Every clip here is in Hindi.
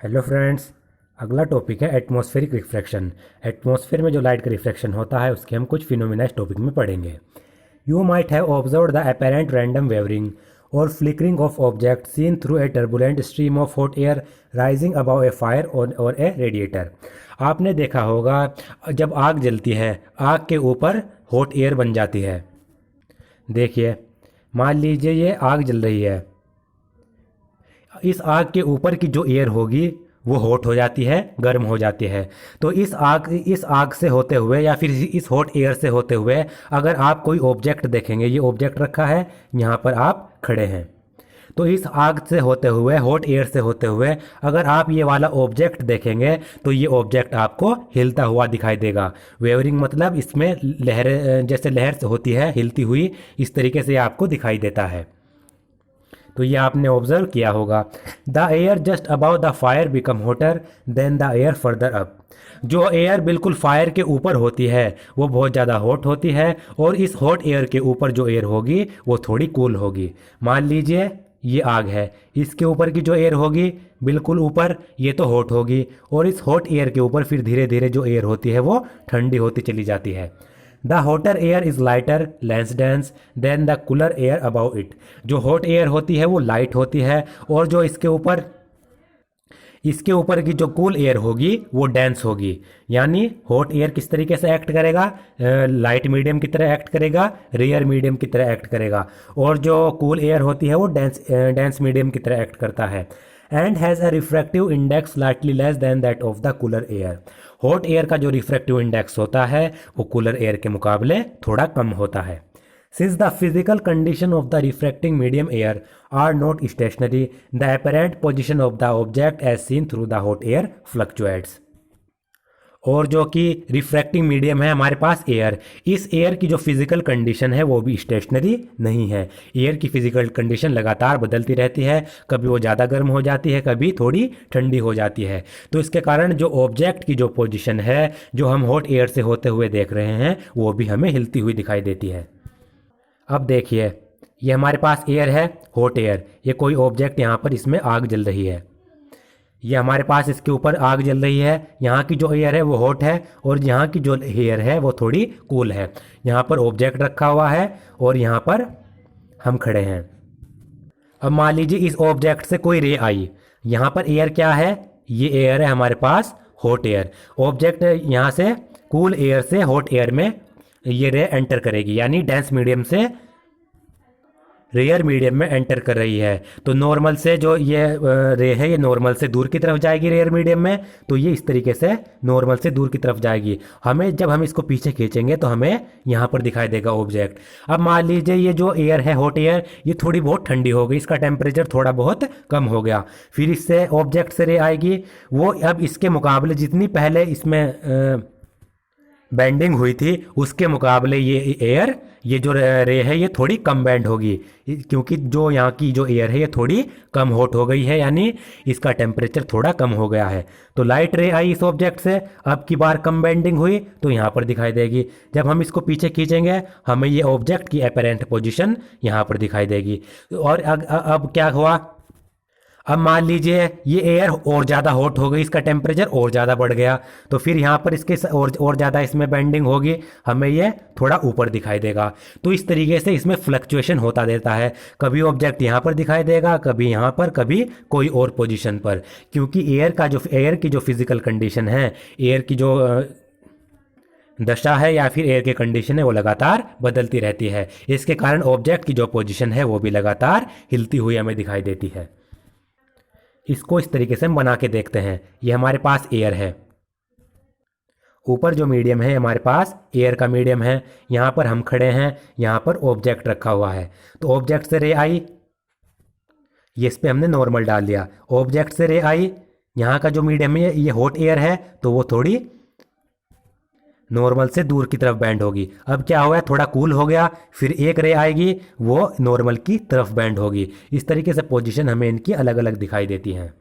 Hello friends. अगला टॉपिक है एटमॉस्फेरिक रिफ्रैक्शन। एटमॉस्फेयर में जो लाइट का रिफ्रैक्शन होता है उसके हम कुछ फिनोमिना इस टॉपिक में पढ़ेंगे। You might have observe the apparent random wavering or flickering of object seen through a turbulent stream of hot air rising above a fire or a radiator. आपने देखा होगा जब आग जलती है, आग के ऊपर हॉट एयर बन जाती है। देखिए, मान लीजिए ये आग जल रही है, इस आग के ऊपर की जो एयर होगी वो हॉट हो जाती है, गर्म हो जाती है। तो इस आग से होते हुए या फिर इस हॉट एयर से होते हुए अगर आप कोई ऑब्जेक्ट देखेंगे, ये ऑब्जेक्ट रखा है, यहाँ पर आप खड़े हैं, तो इस आग से होते हुए, हॉट एयर से होते हुए अगर आप ये वाला ऑब्जेक्ट देखेंगे तो ये ऑब्जेक्ट आपको हिलता हुआ दिखाई देगा। वेवरिंग मतलब इसमें लहर, जैसे लहर से होती है हिलती हुई, इस तरीके से आपको दिखाई देता है। तो ये आपने ऑब्जर्व किया होगा। The air just above the fire become hotter than the air further up. जो एयर बिल्कुल फायर के ऊपर होती है वो बहुत ज़्यादा हॉट होती है, और इस हॉट एयर के ऊपर जो एयर होगी वो थोड़ी कूल होगी। मान लीजिए ये आग है, इसके ऊपर की जो एयर होगी बिल्कुल ऊपर, ये तो हॉट होगी, और इस हॉट एयर के ऊपर फिर धीरे धीरे जो एयर होती है वो ठंडी होती चली जाती है। The hotter air is lighter lens dense then the cooler air above it. जो हॉट एयर होती है वो लाइट होती है, और जो इसके ऊपर की जो कूल एयर होगी वो डेंस होगी। यानी हॉट एयर किस तरीके से एक्ट करेगा, लाइट मीडियम की तरह एक्ट करेगा, रेयर मीडियम की तरह एक्ट करेगा, और जो कूल एयर होती है वो डेंस मीडियम की तरह एक्ट करता है। And has a refractive index slightly less than that of the cooler air. Hot air का जो रिफ्रैक्टिव इंडेक्स होता है वो कूलर एयर के मुकाबले थोड़ा कम होता है। Since the physical condition of the refracting medium air are not stationary, the apparent position of the object as seen through the hot air fluctuates. और जो कि रिफ्रैक्टिंग मीडियम है हमारे पास एयर, इस एयर की जो फिजिकल कंडीशन है वो भी स्टेशनरी नहीं है। एयर की फिजिकल कंडीशन लगातार बदलती रहती है, कभी वो ज़्यादा गर्म हो जाती है, कभी थोड़ी ठंडी हो जाती है। तो इसके कारण जो ऑब्जेक्ट की जो पोजीशन है, जो हम हॉट एयर से होते हुए देख रहे हैं, वो भी हमें हिलती हुई दिखाई देती है। अब देखिए, ये हमारे पास एयर है, हॉट एयर, ये कोई ऑब्जेक्ट यहाँ पर इसमें आग जल रही है, ये हमारे पास इसके ऊपर आग जल रही है, यहाँ की जो एयर है वो हॉट है और यहाँ की जो एयर है वो थोड़ी कूल है। यहाँ पर ऑब्जेक्ट रखा हुआ है और यहाँ पर हम खड़े हैं। अब मान लीजिए इस ऑब्जेक्ट से कोई रे आई, यहाँ पर एयर क्या है, ये एयर है हमारे पास हॉट एयर। ऑब्जेक्ट यहाँ से कूल एयर से हॉट एयर में ये रे एंटर करेगी, यानी डेंस मीडियम से रेयर मीडियम में एंटर कर रही है। तो नॉर्मल से जो ये रे है ये नॉर्मल से दूर की तरफ जाएगी रेयर मीडियम में, तो ये इस तरीके से नॉर्मल से दूर की तरफ जाएगी। हमें जब हम इसको पीछे खींचेंगे तो हमें यहाँ पर दिखाई देगा ऑब्जेक्ट। अब मान लीजिए ये जो एयर है हॉट एयर, ये थोड़ी बहुत ठंडी हो गई, इसका टेम्परेचर थोड़ा बहुत कम हो गया, फिर इससे ऑब्जेक्ट से रे आएगी, वो अब इसके मुकाबले जितनी पहले इसमें बेंडिंग हुई थी उसके मुकाबले ये एयर, ये जो रे है ये थोड़ी कम बेंड होगी, क्योंकि जो यहाँ की जो एयर है ये थोड़ी कम हॉट हो गई है, यानी इसका टेम्परेचर थोड़ा कम हो गया है। तो लाइट रे आई इस ऑब्जेक्ट से, अब की बार कम बेंडिंग हुई तो यहाँ पर दिखाई देगी। जब हम इसको पीछे खींचेंगे हमें ये ऑब्जेक्ट की अपेरेंट पोजिशन यहाँ पर दिखाई देगी। और अब क्या हुआ, अब मान लीजिए ये एयर और ज़्यादा हॉट हो गई, इसका टेम्परेचर और ज़्यादा बढ़ गया, तो फिर यहाँ पर इसके और ज़्यादा इसमें बेंडिंग होगी, हमें ये थोड़ा ऊपर दिखाई देगा। तो इस तरीके से इसमें फ्लक्चुएशन होता रहता है, कभी ऑब्जेक्ट यहाँ पर दिखाई देगा, कभी यहाँ पर, कभी कोई और पोजीशन पर, क्योंकि एयर की जो फिजिकल कंडीशन है, एयर की जो दशा है या फिर एयर की कंडीशन है वो लगातार बदलती रहती है। इसके कारण ऑब्जेक्ट की जो पोजीशन है वो भी लगातार हिलती हुई हमें दिखाई देती है। इसको इस तरीके से हम बना के देखते हैं। ये हमारे पास एयर है, ऊपर जो मीडियम है हमारे पास एयर का मीडियम है, यहाँ पर हम खड़े हैं, यहाँ पर ऑब्जेक्ट रखा हुआ है। तो ऑब्जेक्ट से रे आई, ये इस पर हमने नॉर्मल डाल दिया, ऑब्जेक्ट से रे आई, यहाँ का जो मीडियम है ये हॉट एयर है तो वो थोड़ी नॉर्मल से दूर की तरफ बैंड होगी। अब क्या हुआ, थोड़ा कूल हो गया, फिर एक रे आएगी वो नॉर्मल की तरफ बैंड होगी। इस तरीके से पोजीशन हमें इनकी अलग अलग दिखाई देती हैं।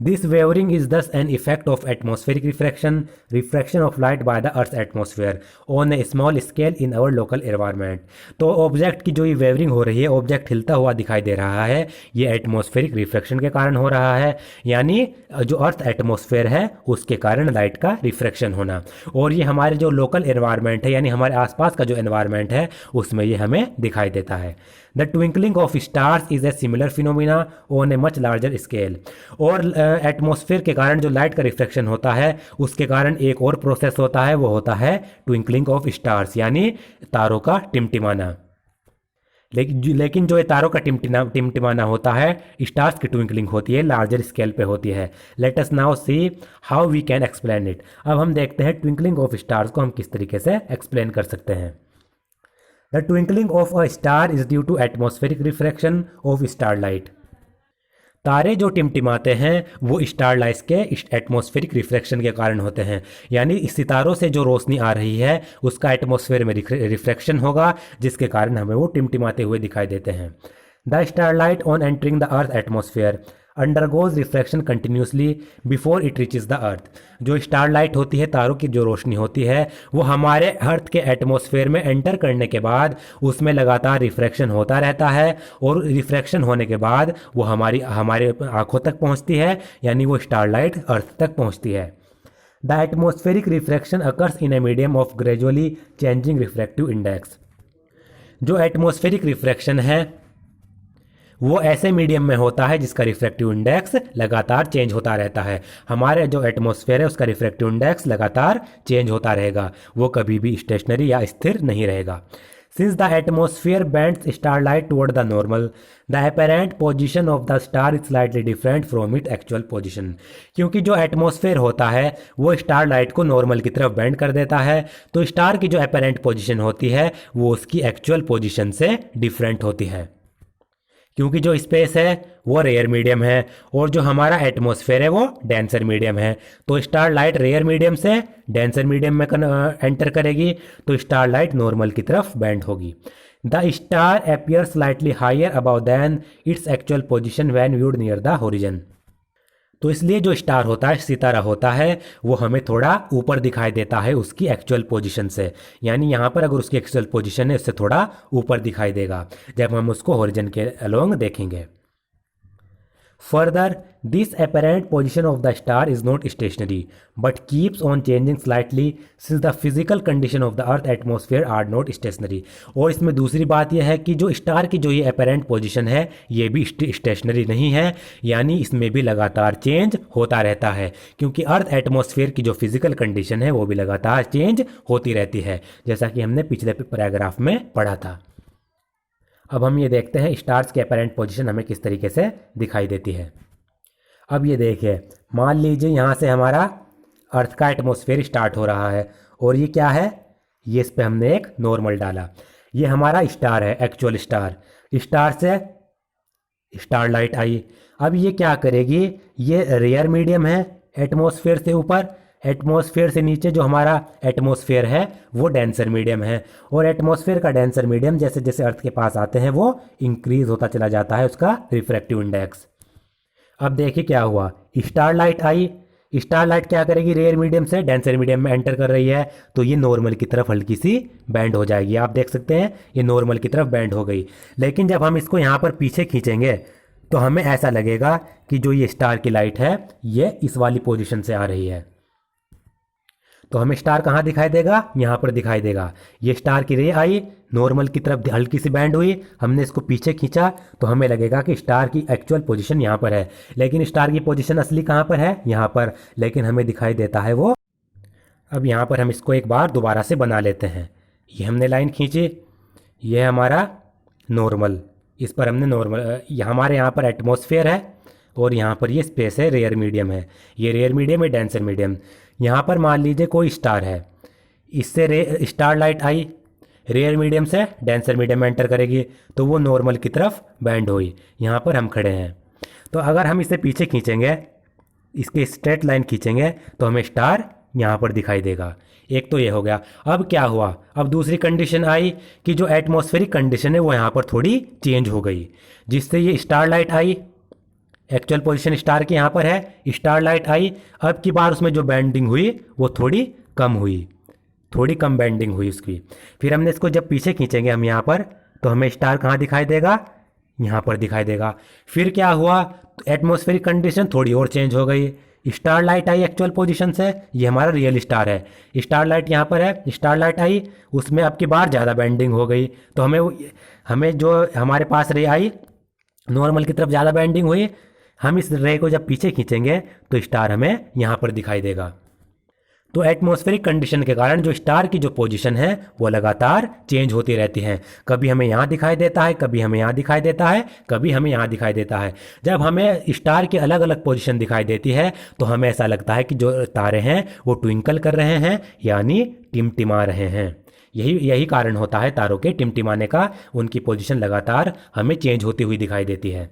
This wavering is thus an effect of atmospheric refraction of light by the Earth's atmosphere on a small scale in our local environment। तो ऑब्जेक्ट की जो ये वेवरिंग हो रही है, ऑब्जेक्ट हिलता हुआ दिखाई दे रहा है, ये एटमॉस्फेरिक रिफ्रैक्शन के कारण हो रहा है, यानी जो अर्थ एटमॉस्फेयर है उसके कारण लाइट का रिफ्रैक्शन होना। और ये हमारे जो लोकल एनवायरनमेंट है, यानी हमारे आसपास का जो एनवायरनमेंट है, उसमें ये हमें दिखाई देता है। The twinkling of stars is a similar phenomena on a much larger scale. और एटमॉस्फेयर के कारण जो लाइट का रिफ्रैक्शन होता है, उसके कारण एक और प्रोसेस होता है, वो होता है ट्विंकलिंग ऑफ स्टार्स, यानी तारों का टिमटिमाना। लेकिन जो ये तारों का टिमटिमाना होता है, स्टार्स की ट्विंकलिंग होती है, लार्जर स्केल पे होती है। Let us now see how we can explain it. अब हम देखते हैं ट्विंकलिंग ऑफ स्टार्स को हम किस तरीके से एक्सप्लेन कर सकते हैं। The twinkling of a star is due to atmospheric refraction of starlight. तारे जो टिमटिमाते हैं वो स्टारलाइट के एटमॉस्फेरिक रिफ्रैक्शन के कारण होते हैं, यानी इस सितारों से जो रोशनी आ रही है उसका एटमॉस्फेयर में रिफ्रैक्शन होगा, जिसके कारण हमें वो टिमटिमाते हुए दिखाई देते हैं। The starlight on entering the earth atmosphere undergoes refraction continuously before it reaches the earth. जो स्टारलाइट होती है, तारों की जो रोशनी होती है, वो हमारे अर्थ के एटमॉस्फेयर में एंटर करने के बाद उसमें लगातार रिफ्रैक्शन होता रहता है, और रिफ्रैक्शन होने के बाद वो हमारे आंखों तक पहुंचती है, यानी वो स्टारलाइट अर्थ तक पहुंचती है। The atmospheric refraction occurs in a medium of gradually changing refractive index. जो एटमॉस्फेरिक रिफ्रैक्शन है वो ऐसे मीडियम में होता है जिसका रिफ्रैक्टिव इंडेक्स लगातार चेंज होता रहता है। हमारे जो एटमॉस्फेयर है उसका रिफ्रैक्टिव इंडेक्स लगातार चेंज होता रहेगा, वो कभी भी स्टेशनरी या स्थिर नहीं रहेगा। Since the atmosphere bends starlight toward the normal, the apparent position of the star is slightly different from it actual position. क्योंकि जो एटमॉस्फेयर होता है वो स्टारलाइट को नॉर्मल की तरफ बेंड कर देता है, तो स्टार की जो अपेरेंट पोजीशन होती है वो उसकी एक्चुअल पोजीशन से डिफरेंट होती है। क्योंकि जो स्पेस है वो रेयर मीडियम है और जो हमारा एटमॉस्फेयर है वो डेंसर मीडियम है, तो स्टारलाइट रेयर मीडियम से डेंसर मीडियम में एंटर करेगी, तो स्टारलाइट नॉर्मल की तरफ बेंड होगी। The star appear slightly higher above than its actual position when viewed near the horizon. तो इसलिए जो स्टार होता है, सितारा होता है, वो हमें थोड़ा ऊपर दिखाई देता है उसकी एक्चुअल पोजीशन से, यानी यहाँ पर अगर उसकी एक्चुअल पोजीशन है उससे थोड़ा ऊपर दिखाई देगा जब हम उसको होरिजन के अलोंग देखेंगे। Further, this apparent position of the star is not stationary, but keeps on changing slightly since the physical condition of the Earth atmosphere are not stationary। और इसमें दूसरी बात यह है कि जो स्टार की जो ये apparent position है ये भी स्टेशनरी नहीं है, यानी इसमें भी लगातार चेंज होता रहता है, क्योंकि अर्थ एटमॉस्फेयर की जो फिजिकल कंडीशन है वो भी लगातार चेंज होती रहती है, जैसा कि हमने पिछले पैराग्राफ में पढ़ा था। अब हम ये देखते हैं स्टार्स की अपैरेंट पोजीशन हमें किस तरीके से दिखाई देती है। अब ये देखिए, मान लीजिए यहाँ से हमारा अर्थ का एटमॉस्फेयर स्टार्ट हो रहा है और ये क्या है, ये इस पे हमने एक नॉर्मल डाला, ये हमारा स्टार है, एक्चुअल स्टार। स्टार से स्टारलाइट आई, अब ये क्या करेगी, ये रेयर मीडियम है, एटमॉस्फेयर से ऊपर, एटमॉस्फेयर से नीचे जो हमारा एटमॉस्फेयर है वो डेंसर मीडियम है, और एटमॉस्फेयर का डेंसर मीडियम जैसे जैसे अर्थ के पास आते हैं वो इंक्रीज होता चला जाता है उसका रिफ्रैक्टिव इंडेक्स। अब देखिए क्या हुआ, स्टारलाइट आई, स्टारलाइट क्या करेगी, रेयर मीडियम से डेंसर मीडियम में एंटर कर रही है, तो ये नॉर्मल की तरफ हल्की सी बैंड हो जाएगी। आप देख सकते हैं ये नॉर्मल की तरफ बैंड हो गई, लेकिन जब हम इसको यहाँ पर पीछे खींचेंगे तो हमें ऐसा लगेगा कि जो ये स्टार की लाइट है ये इस वाली पोजीशन से आ रही है, तो हमें स्टार कहाँ दिखाई देगा, यहाँ पर दिखाई देगा। ये स्टार की रे आई, नॉर्मल की तरफ हल्की सी बैंड हुई, हमने इसको पीछे खींचा तो हमें लगेगा कि स्टार की एक्चुअल पोजीशन यहाँ पर है, लेकिन स्टार की पोजीशन असली कहाँ पर है, यहाँ पर, लेकिन हमें दिखाई देता है वो। अब यहाँ पर हम इसको एक बार दोबारा से बना लेते हैं। ये हमने लाइन खींची, ये हमारा नॉर्मल, इस पर हमने नॉर्मल, हमारे यहाँ पर एटमॉस्फेयर है और यहाँ पर ये स्पेस है, रेयर मीडियम है, ये रेयर मीडियम है, डेंसर मीडियम। यहाँ पर मान लीजिए कोई स्टार है, इससे स्टार लाइट आई, रेयर मीडियम से डेंसर मीडियम में एंटर करेगी, तो वो नॉर्मल की तरफ बैंड हुई, यहाँ पर हम खड़े हैं। तो अगर हम इसे पीछे खींचेंगे, इसके स्ट्रेट लाइन खींचेंगे तो हमें स्टार यहाँ पर दिखाई देगा। एक तो ये हो गया। अब क्या हुआ, अब दूसरी कंडीशन आई कि जो एटमॉस्फेरिक कंडीशन है वो यहाँ पर थोड़ी चेंज हो गई, जिससे ये स्टार लाइट आई, एक्चुअल पोजीशन स्टार की यहाँ पर है, स्टार लाइट आई, अब की बार उसमें जो बेंडिंग हुई वो थोड़ी कम हुई, थोड़ी कम बेंडिंग हुई उसकी। फिर हमने इसको जब पीछे खींचेंगे हम यहाँ पर, तो हमें स्टार कहाँ दिखाई देगा, यहाँ पर दिखाई देगा। फिर क्या हुआ, एटमॉस्फेरिक कंडीशन थोड़ी और चेंज हो गई, स्टार लाइट आई एक्चुअल पोजीशन से, ये हमारा रियल स्टार है, स्टार लाइट यहाँ पर है, स्टार लाइट आई, उसमें अब की बार ज़्यादा बेंडिंग हो गई, तो हमें जो हमारे पास रे आई नॉर्मल की तरफ ज़्यादा बेंडिंग हुई, हम इस रे को जब पीछे खींचेंगे तो स्टार हमें यहाँ पर दिखाई देगा। तो एटमॉस्फेरिक कंडीशन के कारण जो स्टार की जो पोजीशन है वो लगातार चेंज होती रहती है, कभी हमें यहाँ दिखाई देता है, कभी हमें यहाँ दिखाई देता है, कभी हमें यहाँ दिखाई देता है। जब हमें स्टार की अलग अलग पोजीशन दिखाई देती है तो हमें ऐसा लगता है कि जो तारे हैं वो ट्विंकल कर रहे हैं, यानी टिमटिमा रहे हैं। यही कारण होता है तारों के टिमटिमाने का, उनकी पोजीशन लगातार हमें चेंज होती हुई दिखाई देती है।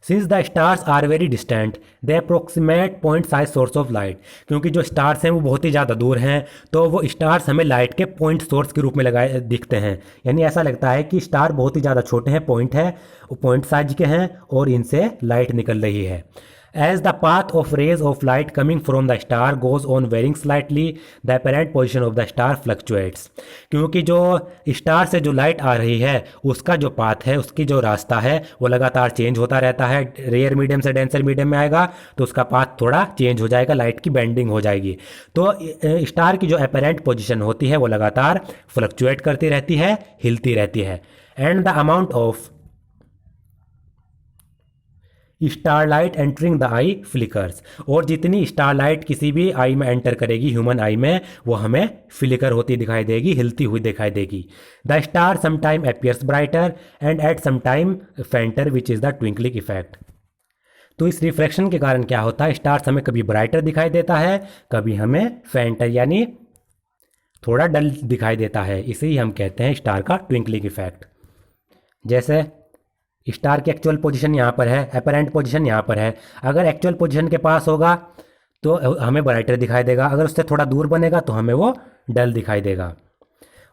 Since the stars are very distant they approximate point size source of light, क्योंकि जो स्टार्स हैं वो बहुत ही ज़्यादा दूर हैं, तो वो स्टार्स हमें लाइट के पॉइंट सोर्स के रूप में लगाए दिखते हैं। यानी ऐसा लगता है कि स्टार बहुत ही ज़्यादा छोटे हैं, पॉइंट है, पॉइंट साइज के हैं और इनसे लाइट निकल रही है। As the path of rays of light coming from the star goes on varying slightly, the apparent position of the star fluctuates. क्योंकि जो स्टार से जो लाइट आ रही है उसका जो पाथ है, उसकी जो रास्ता है वो लगातार चेंज होता रहता है। रेयर मीडियम से डेंसर मीडियम में आएगा तो उसका पाथ थोड़ा चेंज हो जाएगा, लाइट की बेंडिंग हो जाएगी। तो स्टार की जो अपैरेंट पोजिशन होती है वो लगातार फ्लक्चुएट करती रहती है, हिलती रहती है। And the amount of starlight entering the I flickers, और जितनी स्टारलाइट किसी भी आई में एंटर करेगी, ह्यूमन आई में, वो हमें फ्लिकर होती दिखाई देगी, हिलती हुई दिखाई देगी। The star sometime appears brighter and at sometime fainter which is the twinkling effect. तो इस रिफ्लेक्शन के कारण क्या होता है, स्टार्स हमें कभी ब्राइटर दिखाई देता है, कभी हमें फेंटर यानी थोड़ा डल दिखाई देता है। इसे ही हम कहते हैं स्टार का ट्विंकलिंग इफेक्ट। जैसे स्टार की एक्चुअल पोजीशन यहाँ पर है, अपरेंट पोजीशन यहाँ पर है, अगर एक्चुअल पोजीशन के पास होगा तो हमें ब्राइटर दिखाई देगा, अगर उससे थोड़ा दूर बनेगा तो हमें वो डल दिखाई देगा।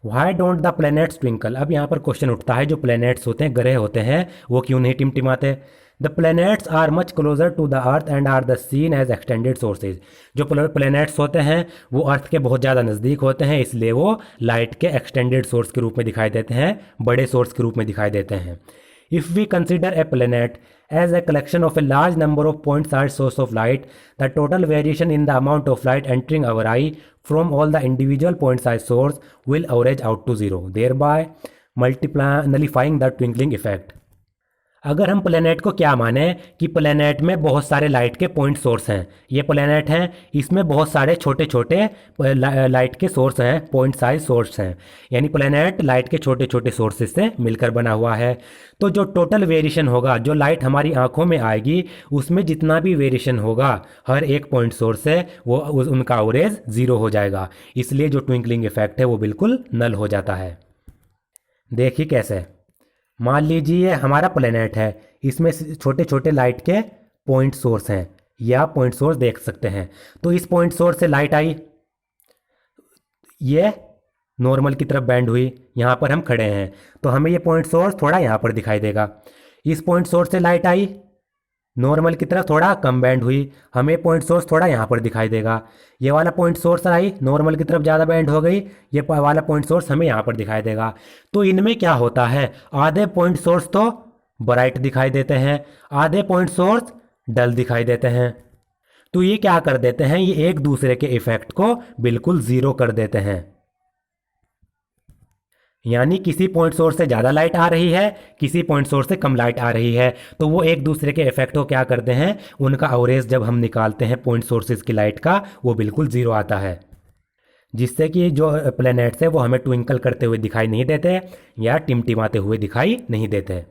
Why don't the planets twinkle, अब यहाँ पर क्वेश्चन उठता है जो प्लैनेट्स होते हैं, ग्रह होते हैं, वो क्यों नहीं टिमटिमाते। The planets are much closer to the earth and are the seen as extended sources, जो प्लैनेट्स होते हैं वो अर्थ के बहुत ज़्यादा नज़दीक होते हैं, इसलिए वो लाइट के एक्सटेंडेड सोर्स के रूप में दिखाई देते हैं, बड़े सोर्स के रूप में दिखाई देते हैं। If we consider a planet as a collection of a large number of point-sized sources of light, the total variation in the amount of light entering our eye from all the individual point-sized sources will average out to zero, thereby nullifying the twinkling effect. अगर हम प्लैनेट को क्या माने कि प्लैनेट में बहुत सारे लाइट के पॉइंट सोर्स हैं, ये प्लैनेट हैं, इसमें बहुत सारे छोटे छोटे लाइट के सोर्स हैं, पॉइंट साइज सोर्स हैं, यानी प्लैनेट लाइट के छोटे छोटे सोर्सेज से मिलकर बना हुआ है। तो जो टोटल वेरिएशन होगा, जो लाइट हमारी आंखों में आएगी, उसमें जितना भी वेरिएशन होगा हर एक पॉइंट सोर्स से, वो उनका एवरेज ज़ीरो हो जाएगा, इसलिए जो ट्विंकलिंग इफेक्ट है वो बिल्कुल नल हो जाता है। देखिए कैसे, मान लीजिए हमारा प्लैनेट है, इसमें छोटे छोटे लाइट के पॉइंट सोर्स हैं, या पॉइंट सोर्स देख सकते हैं। तो इस पॉइंट सोर्स से लाइट आई, ये नॉर्मल की तरफ बैंड हुई, यहाँ पर हम खड़े हैं तो हमें ये पॉइंट सोर्स थोड़ा यहाँ पर दिखाई देगा। इस पॉइंट सोर्स से लाइट आई, नॉर्मल की तरफ थोड़ा कम बैंड हुई, हमें पॉइंट सोर्स थोड़ा यहाँ पर दिखाई देगा। ये वाला पॉइंट सोर्स आई, नॉर्मल की तरफ ज़्यादा बैंड हो गई, ये वाला पॉइंट सोर्स हमें यहाँ पर दिखाई देगा। तो इनमें क्या होता है, आधे पॉइंट सोर्स तो ब्राइट दिखाई देते हैं, आधे पॉइंट सोर्स डल दिखाई देते हैं। तो ये क्या कर देते हैं, ये एक दूसरे के इफेक्ट को बिल्कुल ज़ीरो कर देते हैं। यानी किसी पॉइंट सोर्स से ज़्यादा लाइट आ रही है, किसी पॉइंट सोर्स से कम लाइट आ रही है, तो वो एक दूसरे के इफेक्ट को क्या करते हैं, उनका एवरेज जब हम निकालते हैं पॉइंट सोर्सेज की लाइट का, वो बिल्कुल ज़ीरो आता है, जिससे कि जो प्लैनेट्स है वो हमें ट्विंकल करते हुए दिखाई नहीं देते या टिमटिमाते हुए दिखाई नहीं देते,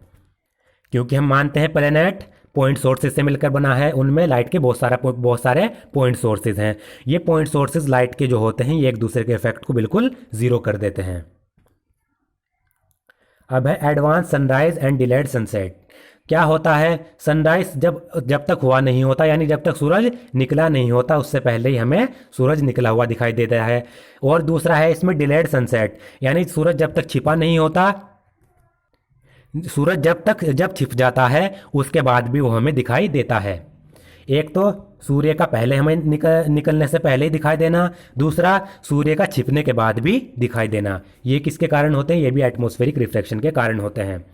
क्योंकि हम मानते हैं प्लैनेट पॉइंट सोर्सेज से मिलकर बना है, उनमें लाइट के बहुत सारे पॉइंट सोर्सेज हैं। ये पॉइंट सोर्सेज लाइट के जो होते हैं ये एक दूसरे के इफेक्ट को बिल्कुल ज़ीरो कर देते हैं। अब है advance sunrise and delayed sunset. क्या होता है, सनराइज जब तक हुआ नहीं होता, यानी जब तक सूरज निकला नहीं होता उससे पहले ही हमें सूरज निकला हुआ दिखाई देता है। और दूसरा है इसमें डिलेड सनसेट, यानी सूरज जब तक छिपा नहीं होता सूरज जब छिप जाता है उसके बाद भी वो हमें दिखाई देता है। एक तो सूर्य का पहले हमें निकलने से पहले ही दिखाई देना, दूसरा सूर्य का छिपने के बाद भी दिखाई देना। ये किसके कारण होते हैं? ये भी एटमॉस्फेरिक रिफ्लेक्शन के कारण होते हैं।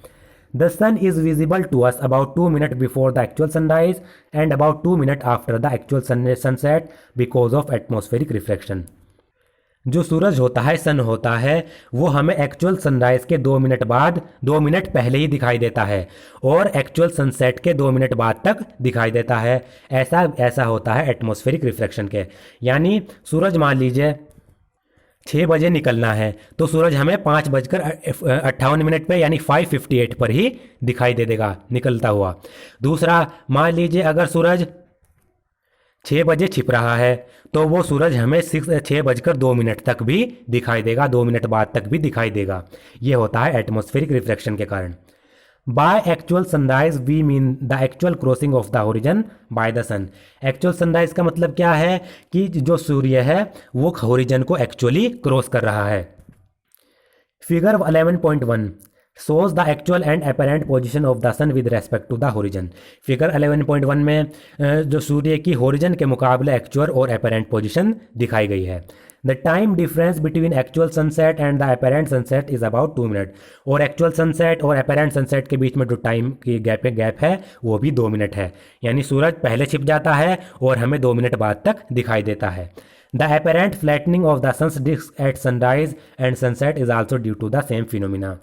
The sun is visible to us about 2 minute before the actual sunrise and about 2 minute after the actual sunset because of atmospheric reflection. जो सूरज होता है, सन होता है, वो हमें एक्चुअल सनराइज के 2 मिनट बाद, 2 मिनट पहले ही दिखाई देता है और एक्चुअल सनसेट के 2 मिनट बाद तक दिखाई देता है। ऐसा होता है एटमॉस्फेरिक रिफ्लेक्शन के। यानी सूरज मान लीजिए 6 बजे निकलना है तो सूरज हमें 5:58 पे यानी 5:58 पर ही दिखाई दे देगा निकलता हुआ। दूसरा, मान लीजिए अगर सूरज 6 बजे छिप रहा है तो वो सूरज हमें 6:02 तक भी दिखाई देगा, 2 मिनट बाद तक भी दिखाई देगा। ये होता है एटमॉस्फेरिक रिफ्लेक्शन के कारण। By actual sunrise we mean the actual crossing of the horizon by the sun. Actual sunrise का मतलब क्या है कि जो सूर्य है वो हॉरिजन को एक्चुअली क्रॉस कर रहा है। Figure 11.1 shows the actual and apparent position of the sun with respect to the horizon। Figure 11.1 में जो सूर्य की हॉरिजन के मुकाबले एक्चुअल और अपेरेंट पोजीशन दिखाई गई है। The time difference between actual sunset and the apparent sunset is about 2 minute. और एक्चुअल सनसेट और अपेरेंट सनसेट के बीच में जो टाइम की गैप है वो भी 2 मिनट है। यानी सूरज पहले छिप जाता है और हमें 2 मिनट बाद तक दिखाई देता है। The apparent flattening of the sun's disc at sunrise and sunset is also due to the same phenomena.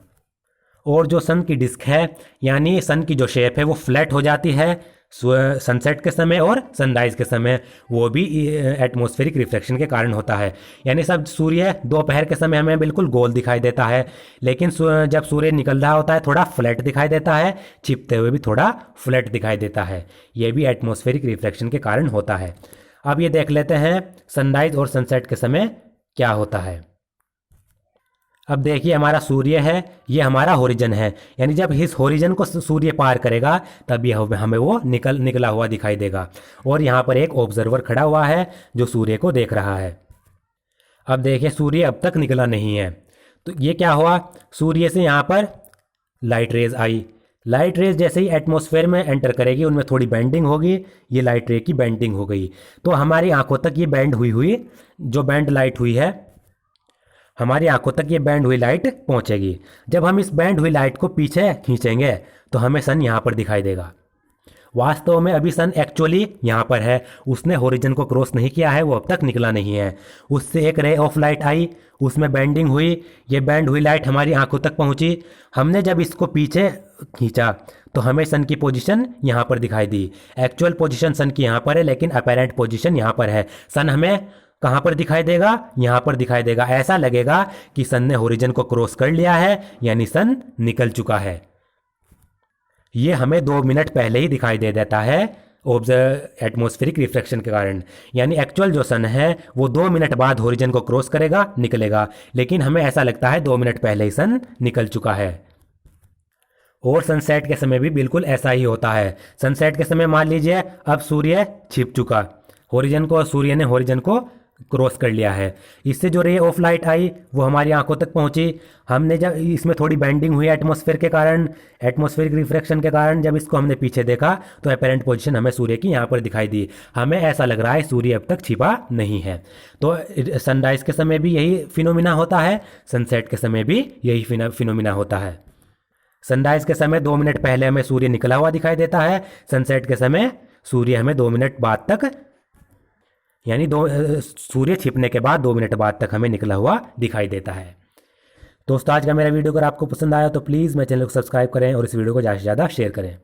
और जो सन की डिस्क है यानी सन की जो शेप है वो फ्लैट हो जाती है सनसेट के समय और सनराइज के समय, वो भी एटमॉस्फेरिक रिफ्लेक्शन के कारण होता है। यानी सब सूर्य दोपहर के समय हमें बिल्कुल गोल दिखाई देता है, लेकिन जब सूर्य निकल रहा होता है थोड़ा फ्लैट दिखाई देता है, छिपते हुए भी थोड़ा फ्लैट दिखाई देता है। ये भी एटमॉस्फेरिक रिफ्लेक्शन के कारण होता है। अब ये देख लेते हैं सनराइज और सनसेट के समय क्या होता है। अब देखिए हमारा सूर्य है, ये हमारा हॉरिजन है, यानी जब इस हॉरिजन को सूर्य पार करेगा तब यह हमें वो निकला हुआ दिखाई देगा। और यहाँ पर एक ऑब्जर्वर खड़ा हुआ है जो सूर्य को देख रहा है। अब देखिए सूर्य अब तक निकला नहीं है, तो ये क्या हुआ, सूर्य से यहाँ पर लाइट रेज आई। लाइट रेज जैसे ही एटमॉस्फेयर में एंटर करेगी उनमें थोड़ी बेंडिंग होगी, ये लाइट रे की बेंडिंग हो गई, तो हमारी आंखों तक ये बैंड हुई जो बैंड लाइट हुई है, हमारी आंखों तक ये बैंड हुई लाइट पहुंचेगी। जब हम इस बैंड हुई लाइट को पीछे खींचेंगे तो हमें सन यहाँ पर दिखाई देगा। वास्तव में अभी सन एक्चुअली यहाँ पर है, उसने हॉरिजन को क्रॉस नहीं किया है, वो अब तक निकला नहीं है। उससे एक रे ऑफ लाइट आई, उसमें बेंडिंग हुई, ये बैंड हुई लाइट हमारी आंखों तक पहुँची। हमने जब इसको पीछे खींचा तो हमें सन की पोजीशन यहाँ पर दिखाई दी। एक्चुअल पोजीशन सन की यहाँ पर है, लेकिन अपेरेंट पोजीशन यहाँ पर है। सन हमें कहाँ पर दिखाई देगा, यहाँ पर दिखाई देगा। ऐसा लगेगा कि सन ने हॉरिजन को क्रॉस कर लिया है, यानी सन निकल चुका है। ये हमें 2 मिनट पहले ही दिखाई दे देता है एटमॉस्फेरिक रिफ्लेक्शन के कारण। यानी एक्चुअल जो सन है वो 2 मिनट बाद हॉरिजन को क्रॉस करेगा, निकलेगा, लेकिन हमें ऐसा लगता है 2 मिनट पहले ही सन निकल चुका है। और सनसेट के समय भी बिल्कुल ऐसा ही होता है। सनसेट के समय मान लीजिए अब सूर्य छिप चुका, सूर्य ने हॉरिजन को क्रॉस कर लिया है। इससे जो रे ऑफ लाइट आई वो हमारी आंखों तक पहुंची। हमने जब इसमें थोड़ी बेंडिंग हुई एटमॉस्फेयर के कारण, एटमॉस्फेरिक रिफ्लेक्शन के कारण, जब इसको हमने पीछे देखा तो अपेरेंट पोजीशन हमें सूर्य की यहाँ पर दिखाई दी। हमें ऐसा लग रहा है सूर्य अब तक छिपा नहीं है। तो सनराइज के समय भी यही फिनोमिना होता है, सनसेट के समय भी यही फिनोमिना होता है। सनराइज के समय 2 मिनट पहले हमें सूर्य निकला हुआ दिखाई देता है, सनसेट के समय सूर्य हमें 2 मिनट बाद तक, यानी सूर्य छिपने के बाद 2 मिनट बाद तक हमें निकला हुआ दिखाई देता है। दोस्तों आज का मेरा वीडियो अगर आपको पसंद आया तो प्लीज़ मेरे चैनल को सब्सक्राइब करें और इस वीडियो को ज़्यादा से ज़्यादा शेयर करें।